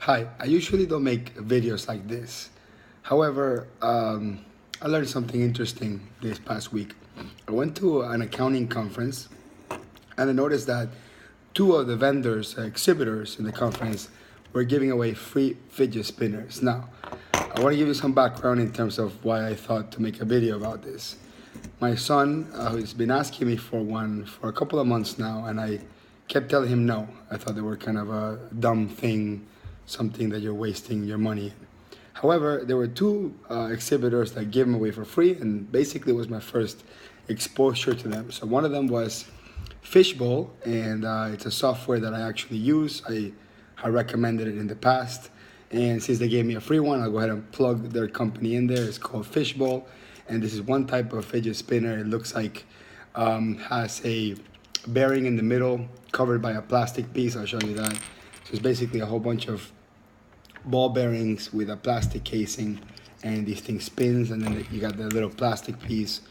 Hi, I usually don't make videos like this. However, I learned something interesting this past week. I went to an accounting conference and I noticed that two of the vendors, exhibitors in the conference, were giving away free fidget spinners. Now, I want to give you some background in terms of why I thought to make a video about this. My son has been asking me for one for a couple of months now, and I kept telling him no. I thought they were kind of a dumb thing, something that you're wasting your money. However, there were two exhibitors that gave them away for free, and basically it was my first exposure to them. So one of them was Fishbowl, and it's a software that I actually use. I recommended it in the past, and since they gave me a free one, I'll go ahead and plug their company in there. It's called Fishbowl, and this is one type of fidget spinner. It looks like has a bearing in the middle covered by a plastic piece. I'll show you that. So it's basically a whole bunch of ball bearings with a plastic casing, and these things spins, and then you got the little plastic piece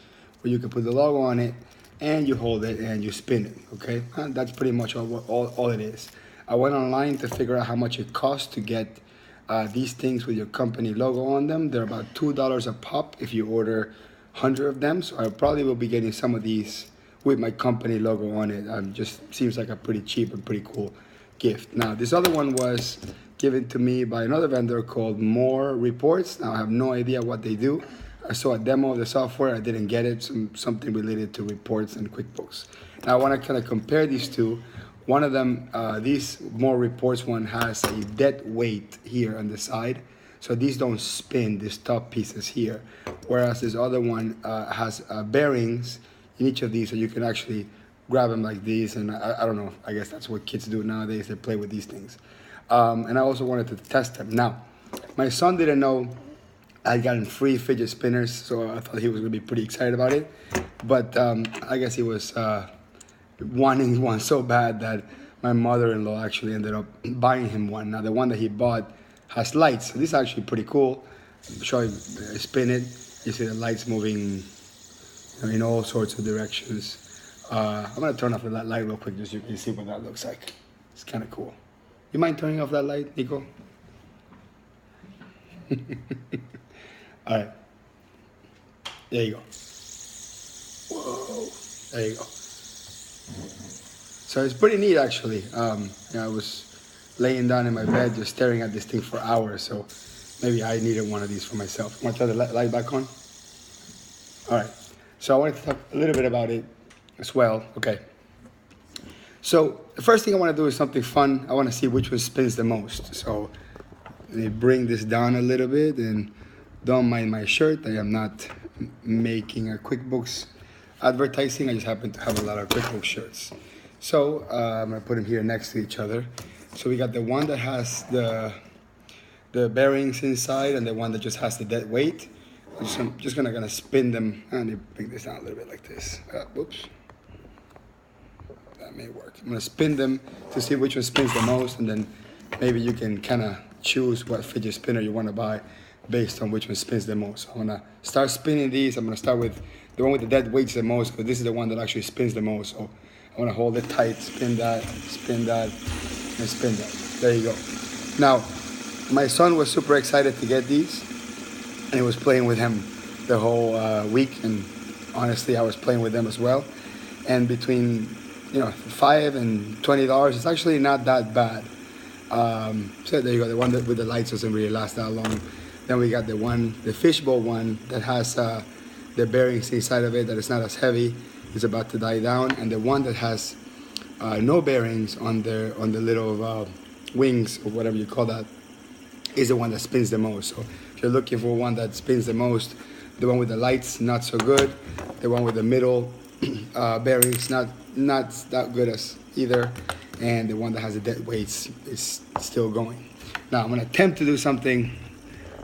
where you can put the logo on it, and you hold it and you spin it. Okay, and that's pretty much all it is. I went online to figure out how much it costs to get these things with your company logo on them. They're about $2 a pop if you order 100 of them. So I probably will be getting some of these with my company logo on it. Just seems like a pretty cheap and pretty cool gift. Now, this other one was given to me by another vendor called More Reports. Now, I have no idea what they do. I saw a demo of the software. I didn't get it. Something related to reports and QuickBooks. Now, I want to kind of compare these two. One of them, these More Reports one has a dead weight here on the side. So these don't spin, these top pieces here. Whereas this other one has bearings in each of these, so you can actually grab them like these. And I don't know, I guess that's what kids do nowadays. They play with these things. And I also wanted to test them. Now, my son didn't know I'd gotten free fidget spinners, so I thought he was gonna be pretty excited about it. But I guess he was wanting one so bad that my mother-in-law actually ended up buying him one. Now the one that he bought has lights, so this is actually pretty cool. Show you, spin it, you see the lights moving in all sorts of directions. I'm gonna turn off the light real quick just so you can see what that looks like. It's kind of cool. You mind turning off that light, Nico? All right, there you go. Whoa, there you go. So it's pretty neat, actually. I was laying down in my bed just staring at this thing for hours, so maybe I needed one of these for myself. Want to turn the light back on? All right. So I wanted to talk a little bit about it as well. Okay. So the first thing I want to do is something fun. I want to see which one spins the most. So let me bring this down a little bit, and don't mind my shirt. I am not making a QuickBooks advertising. I just happen to have a lot of QuickBooks shirts. So I'm gonna put them here next to each other. So we got the one that has the bearings inside, and the one that just has the dead weight. I'm just gonna spin them. Let me bring this down a little bit like this. Whoops. That may work. I'm gonna spin them to see which one spins the most, and then maybe you can kind of choose what fidget spinner you want to buy based on which one spins the most. So I'm gonna start spinning these. I'm gonna start with the one with the dead weights the most, because this is the one that actually spins the most. So I want to hold it tight, spin that, and spin that. There you go. Now, my son was super excited to get these, and he was playing with him the whole week, and honestly, I was playing with them as well. And between $5 and $20, it's actually not that bad. So there you go. The one that with the lights doesn't really last that long. Then we got the fishbowl one that has the bearings inside of it that is not as heavy. It's about to die down, and the one that has no bearings on the little wings or whatever you call that is the one that spins the most. So if you're looking for one that spins the most, the one with the lights not so good. The one with the middle bearings not that good as either, and the one that has the dead weights is still going. Now I'm gonna attempt to do something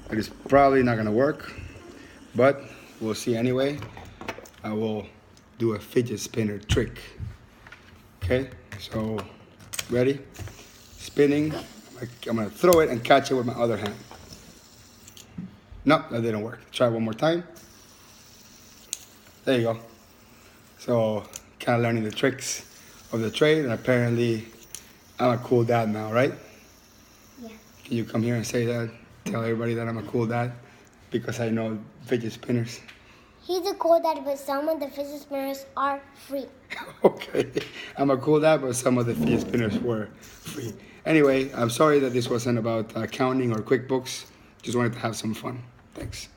that is probably not gonna work, but we'll see anyway. I will do a fidget spinner trick. Okay, so ready? Spinning. I'm gonna throw it and catch it with my other hand. Nope, that didn't work. Try one more time. There you go. So kind of learning the tricks of the trade, and apparently I'm a cool dad now, right? Yeah. Can you come here and say that? Tell everybody that I'm a cool dad because I know fidget spinners. He's a cool dad, but some of the fidget spinners are free. Okay, I'm a cool dad, but some of the fidget spinners were free. Anyway, I'm sorry that this wasn't about accounting or QuickBooks. Just wanted to have some fun. Thanks.